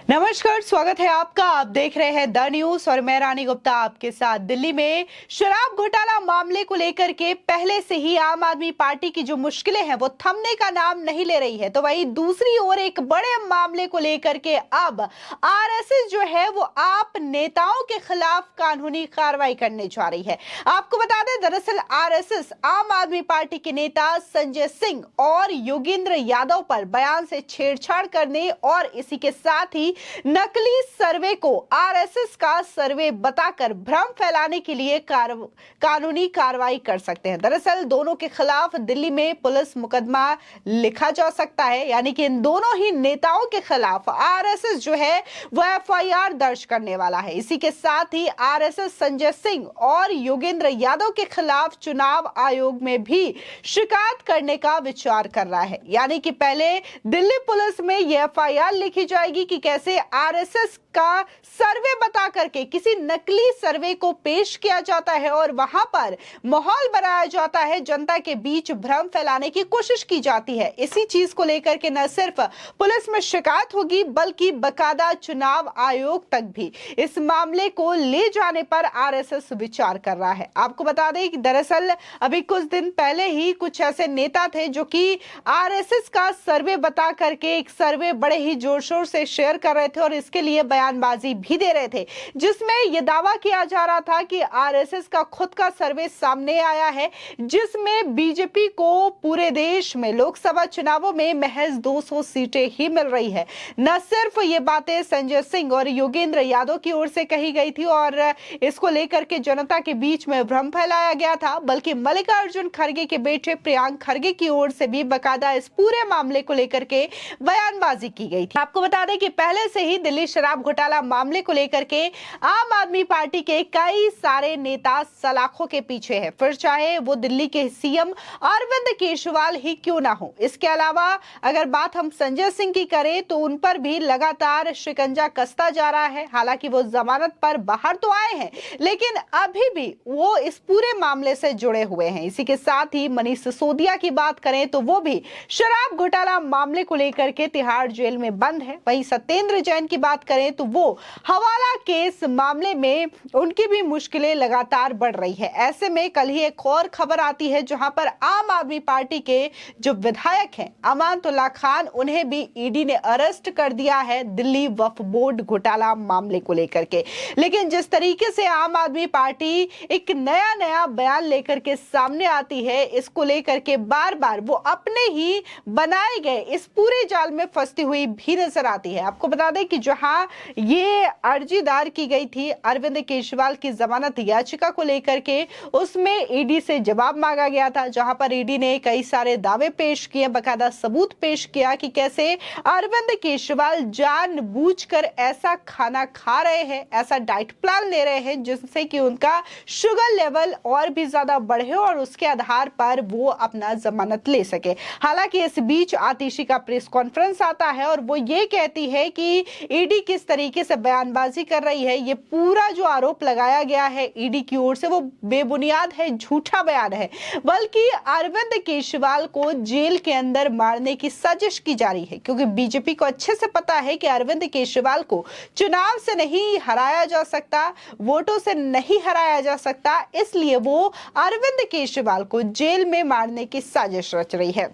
नमस्कार, स्वागत है आपका। आप देख रहे हैं द न्यूज और मैं रानी गुप्ता आपके साथ। दिल्ली में शराब घोटाला मामले को लेकर के पहले से ही आम आदमी पार्टी की जो मुश्किलें हैं वो थमने का नाम नहीं ले रही है, तो वहीं दूसरी ओर एक बड़े मामले को लेकर के अब आरएसएस जो है वो आप नेताओं के खिलाफ कानूनी कार्रवाई करने जा रही है। आपको बता दें, दरअसल आरएसएस आम आदमी पार्टी के नेता संजय सिंह और योगेंद्र यादव पर बयान से छेड़छाड़ करने और इसी के साथ ही नकली सर्वे को आरएसएस का सर्वे बताकर भ्रम फैलाने के लिए कानूनी कार्रवाई कर सकते हैं। दरअसल दोनों के खिलाफ दिल्ली में पुलिस मुकदमा लिखा जा सकता है, यानी कि इन दोनों ही नेताओं के खिलाफ आरएसएस जो है वो एफआईआर दर्ज करने वाला है। इसी के साथ ही आरएसएस संजय सिंह और योगेंद्र यादव के खिलाफ चुनाव आयोग में भी शिकायत करने का विचार कर रहा है। यानी कि पहले दिल्ली पुलिस में यह एफआईआर लिखी जाएगी कि कैसे आरएसएस का सर्वे बता करके किसी नकली सर्वे को पेश किया जाता है और वहां पर माहौल बनाया जाता है, जनता के बीच भ्रम फैलाने की कोशिश की जाती है। इसी चीज को लेकर के न सिर्फ पुलिस में शिकायत होगी बल्कि बकायदा चुनाव आयोग तक भी इस मामले को ले जाने पर आरएसएस विचार कर रहा है। आपको बता दें कि दरअसल अभी कुछ दिन पहले ही कुछ ऐसे नेता थे जो कि आरएसएस का सर्वे बता करके एक सर्वे बड़े ही जोर शोर से शेयर कर रहे थे और इसके लिए बयानबाजी भी दे रहे थे, जिसमें यह दावा किया जा रहा था कि आरएसएस का खुद का सर्वे सामने आया है जिसमें बीजेपी को पूरे देश में लोकसभा चुनावों में महज 200 सीटें ही मिल रही है। न सिर्फ ये बातें संजय सिंह और योगेंद्र यादव की ओर से कही गई थी और इसको लेकर के जनता के बीच में भ्रम फैलाया गया था, बल्कि मल्लिकार्जुन खड़गे के बेटे प्रियांक खड़गे की ओर से भी बाकायदा इस पूरे मामले को लेकर के बयानबाजी की गई थी। आपको बता दें कि पहले से ही दिल्ली शराब घोटाला मामले को लेकर के आम आदमी पार्टी के कई सारे नेता सलाखों के पीछे हैं, फिर चाहे वो दिल्ली के सीएम अरविंद केजरीवाल ही क्यों ना हो। इसके अलावा अगर बात हम संजय सिंह की करें तो उन पर भी लगातार शिकंजा कसता जा रहा है। हालांकि वो जमानत पर बाहर तो आए हैं लेकिन अभी भी वो इस पूरे मामले से जुड़े हुए हैं। इसी के साथ ही मनीष सिसोदिया की बात करें तो वो भी शराब घोटाला मामले को लेकर के तिहाड़ जेल में बंद है। वहीं सत्येंद्र जैन की बात करें तो वो हवाला केस मामले में उनकी भी मुश्किलें लगातार बढ़ रही है। ऐसे में कल ही एक और खबर आती है जहां पर आम आदमी पार्टी के जो विधायक हैं अमानतुल्लाह खान, उन्हें भी ईडी ने अरेस्ट कर दिया है दिल्ली वक्फ बोर्ड घोटाला मामले को लेकर के। लेकिन जिस तरीके से आम आदमी पार्टी एक नया बयान लेकर के सामने आती है, इसको लेकर के बार बार वो अपने ही बनाए गए इस पूरे जाल में फंसती हुई भी नजर आती है। आपको बता दें कि जहां ये अर्जी दायर की गई थी अरविंद केजरीवाल की जमानत याचिका को लेकर के, उसमें ईडी से जवाब मांगा गया था, जहां पर ईडी ने कई सारे दावे पेश किए, बकायदा सबूत पेश किया कि कैसे अरविंद केजरीवाल जानबूझकर ऐसा खाना खा रहे हैं, ऐसा डाइट प्लान ले रहे हैं जिससे कि उनका शुगर लेवल और भी ज्यादा बढ़े और उसके आधार पर वो अपना जमानत ले सके। हालांकि इस बीच आतिशी का प्रेस कॉन्फ्रेंस आता है और वो ये कहती है कि ईडी किस तरीके से बयानबाजी कर रही है, ये पूरा जो आरोप लगाया गया है ईडी की ओर से वो बेबुनियाद है, झूठा बयान है, बल्कि अरविंद केजरीवाल को जेल के अंदर मारने की साजिश की जा रही है। क्योंकि बीजेपी को अच्छे से पता है कि अरविंद केजरीवाल को चुनाव से नहीं हराया जा सकता, वोटों से नहीं हराया जा सकता, इसलिए वो अरविंद केजरीवाल को जेल में मारने की साजिश रच रही है।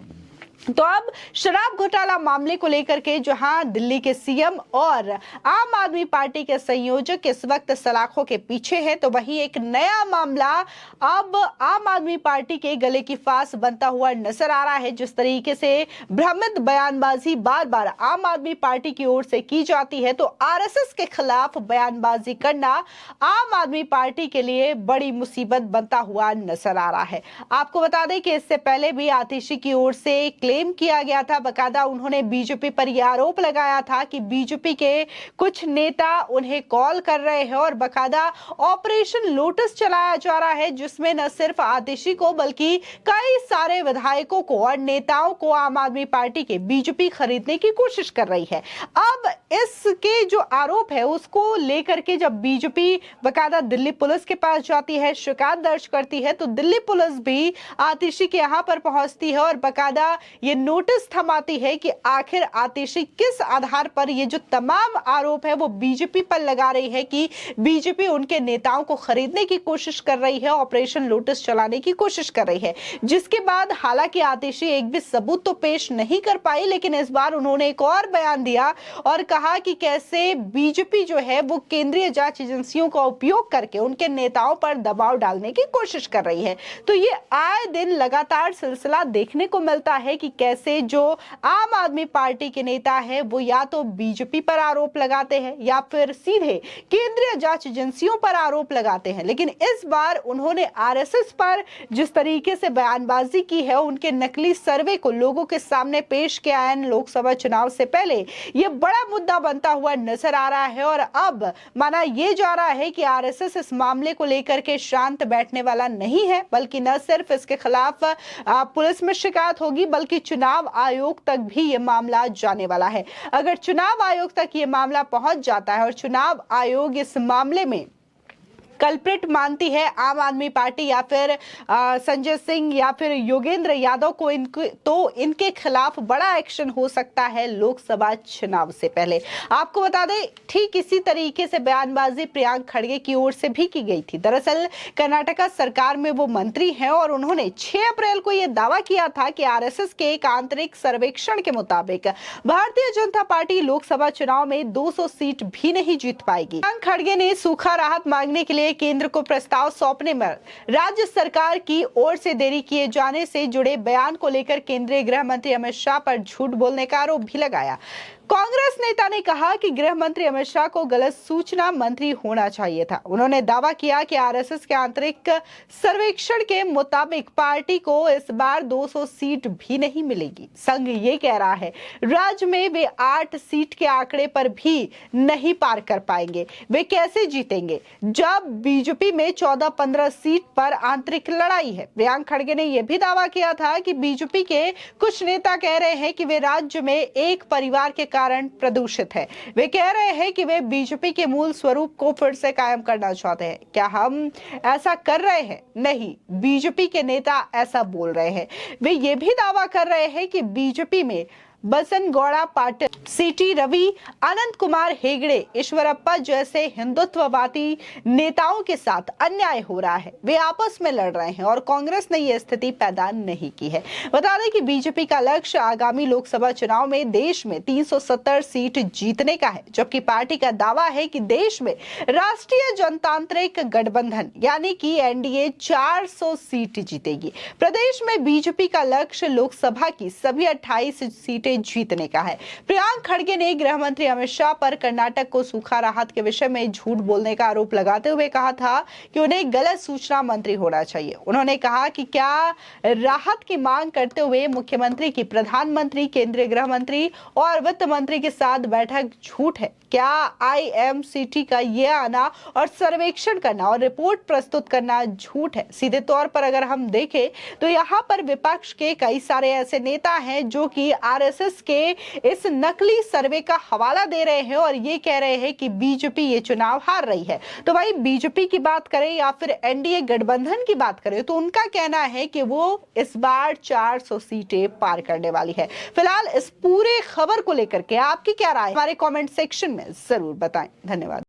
तो अब शराब घोटाला मामले को लेकर के जहां दिल्ली के सीएम और आम आदमी पार्टी के संयोजक इस वक्त सलाखों के पीछे है, तो वहीं एक नया मामला अब आम आदमी पार्टी के गले की फांस बनता हुआ नजर आ रहा है। जिस तरीके से भ्रमित बयानबाजी बार बार आम आदमी पार्टी की ओर से की जाती है, तो आरएसएस के खिलाफ बयानबाजी करना आम आदमी पार्टी के लिए बड़ी मुसीबत बनता हुआ नजर आ रहा है। आपको बता दें कि इससे पहले भी आतिशी की ओर से क्लेम किया गया था, बकायदा उन्होंने बीजेपी पर यह आरोप लगाया था कि बीजेपी के कुछ नेता उन्हें कॉल कर रहे हैं और बकायदा ऑपरेशन लोटस चलाया जा रहा है, जिसमें न सिर्फ आतिशी को बल्कि कई सारे विधायकों को और नेताओं को आम आदमी पार्टी के बीजेपी खरीदने की कोशिश कर रही है। अब इस के जो आरोप है उसको लेकर के जब बीजेपी बकायदा दिल्ली पुलिस के पास जाती है, शिकायत दर्ज करती है, तो दिल्ली पुलिस भी आतिशी के यहाँ पर पहुंचती है और बकायदा ये नोटिस थमाती है कि आखिर आतिशी किस आधार पर ये जो तमाम आरोप है वो बीजेपी पर लगा रही है कि बीजेपी उनके नेताओं को खरीदने की कोशिश कर रही है, ऑपरेशन लोटस चलाने की कोशिश कर रही है। जिसके बाद हालांकि आतिशी एक भी सबूत तो पेश नहीं कर पाई, लेकिन इस बार उन्होंने एक और बयान दिया और कहा कि कैसे बीजेपी जो है वो केंद्रीय जांच एजेंसियों का उपयोग करके उनके नेताओं पर दबाव डालने की कोशिश कर रही है। तो ये आए दिन लगातार सिलसिला देखने को मिलता है कि कैसे जो आम आदमी पार्टी के नेता है वो या तो बीजेपी पर आरोप लगाते हैं या फिर सीधे केंद्रीय जांच एजेंसियों पर आरोप लगाते हैं। लेकिन इस बार उन्होंने आरएसएस पर जिस तरीके से बयानबाजी की है, उनके नकली सर्वे को लोगों के सामने पेश किया है लोकसभा चुनाव से पहले, ये बड़ा मुद्दा बनता हुआ नजर आ रहा है। और अब माना यह जा रहा है कि आरएसएस इस मामले को लेकर के शांत बैठने वाला नहीं है, बल्कि न सिर्फ इसके खिलाफ पुलिस में शिकायत होगी बल्कि चुनाव आयोग तक भी ये मामला जाने वाला है। अगर चुनाव आयोग तक ये मामला पहुंच जाता है और चुनाव आयोग इस मामले में कल्प्रिट मानती है आम आदमी पार्टी या फिर संजय सिंह या फिर योगेंद्र यादव को, इनके खिलाफ बड़ा एक्शन हो सकता है लोकसभा चुनाव से पहले। आपको बता दें ठीक इसी तरीके से बयानबाजी प्रियंका खड़गे की ओर से भी की गई थी। दरअसल कर्नाटका सरकार में वो मंत्री हैं और उन्होंने 6 अप्रैल को यह दावा किया था कि आरएसएस के एक आंतरिक सर्वेक्षण के मुताबिक भारतीय जनता पार्टी लोकसभा चुनाव में 200 सीट भी नहीं जीत पाएगी। प्रियंका खड़गे ने सूखा राहत मांगने के लिए केंद्र को प्रस्ताव सौंपने में राज्य सरकार की ओर से देरी किए जाने से जुड़े बयान को लेकर केंद्रीय गृह मंत्री अमित शाह पर झूठ बोलने का आरोप भी लगाया। कांग्रेस नेता ने कहा कि गृह मंत्री अमित शाह को गलत सूचना मंत्री होना चाहिए था। उन्होंने दावा किया कि आरएसएस के आंतरिक सर्वेक्षण के मुताबिक पार्टी को इस बार 200 सीट भी नहीं मिलेगी। संघ ये कह रहा है राज्य में वे 8 सीट के आंकड़े पर भी नहीं पार कर पाएंगे। वे कैसे जीतेंगे जब बीजेपी में 14-15 सीट पर आंतरिक लड़ाई है। प्रियंका खड़गे ने यह भी दावा किया था कि बीजेपी के कुछ नेता कह रहे हैं कि वे राज्य में एक परिवार के कारण प्रदूषित है। वे कह रहे हैं कि वे बीजेपी के मूल स्वरूप को फिर से कायम करना चाहते हैं। क्या हम ऐसा कर रहे हैं? नहीं, बीजेपी के नेता ऐसा बोल रहे हैं। वे ये भी दावा कर रहे हैं कि बीजेपी में बसनगौड़ा पाटिल, सीटी रवि, अनंत कुमार हेगड़े, ईश्वरप्पा जैसे हिंदुत्ववादी नेताओं के साथ अन्याय हो रहा है। वे आपस में लड़ रहे हैं और कांग्रेस ने यह स्थिति पैदा नहीं की है। बता दें कि बीजेपी का लक्ष्य आगामी लोकसभा चुनाव में देश में 370 सीट जीतने का है, जबकि पार्टी का दावा है कि देश में राष्ट्रीय जनतांत्रिक गठबंधन यानी कि एनडीए 400 सीट जीतेगी। प्रदेश में बीजेपी का लक्ष्य लोकसभा की सभी 28 सीटें जीतने का है। प्रियंका खड़गे ने गृह मंत्री अमित शाह पर कर्नाटक को सूखा राहत के विषय में झूठ बोलने का आरोप लगाते हुए कहा था कि उन्हें गलत सूचना मंत्री होना चाहिए। उन्होंने कहा कि क्या राहत की मांग करते हुए मुख्यमंत्री की प्रधानमंत्री, केंद्रीय गृह मंत्री और वित्त मंत्री के साथ बैठक झूठ है? क्या आईएमसीटी का ये आना और सर्वेक्षण करना और रिपोर्ट प्रस्तुत करना झूठ है? सीधे तौर पर अगर हम देखें तो यहाँ पर विपक्ष के कई सारे ऐसे नेता हैं जो कि आरएसएस के इस नकली सर्वे का हवाला दे रहे हैं और ये कह रहे हैं कि बीजेपी ये चुनाव हार रही है। तो भाई बीजेपी की बात करें या फिर एनडीए गठबंधन की बात करें तो उनका कहना है कि वो इस बार 400 सीटें पार करने वाली है। फिलहाल इस पूरे खबर को लेकर के आपकी क्या राय, हमारे कमेंट सेक्शन में जरूर बताएं। धन्यवाद।